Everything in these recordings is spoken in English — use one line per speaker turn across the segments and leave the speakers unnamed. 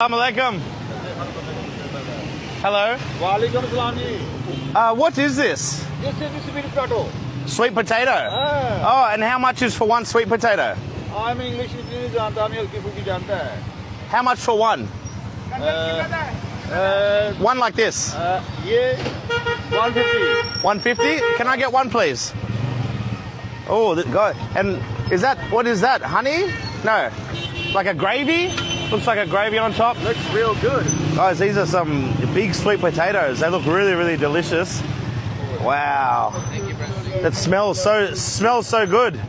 Assalamualaikum. Hello.
Walaikum salam ji.
What is this?
This is sweet potato.
Sweet potato. Oh, and how much is for one sweet potato?
I'm English नहीं जानता मैं हल्की फुल्की जानता है.
How much for one? One like this.
ये 150.
150? Can I get one, please? Oh, God. And is that, what is that? Honey? No. Like a gravy? Looks like a gravy on top.
Looks real good.
Guys, these are some big sweet potatoes. They look really, really delicious. Wow. It smells so good.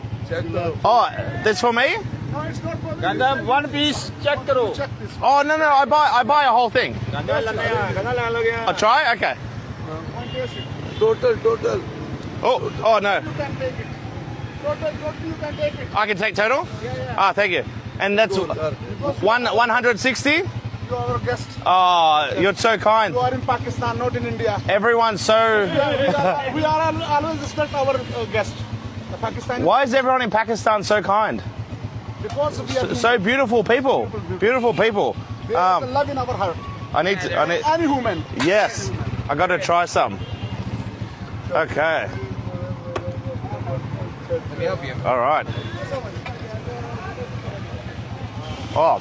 Oh, that's for me?
No, it's not for me. Ganda, one piece check करो.
Oh, no, I buy a whole thing.
गंदा लगे.
I'll try? Okay.
Total.
Oh, no.
You can take it. Total, you can take it.
I can take total?
Yeah.
Ah, thank you. And that's 160?
You are our guest.
Oh, you're so kind.
You are in Pakistan, not in India.
Everyone's so...
We are always respect our guest. The Pakistani.
Why is everyone in Pakistan so kind?
Because we are
So beautiful people. Beautiful people.
They have the love in our heart.
I need...
Any human.
Yes. I got to try some. Okay. All right. Oh,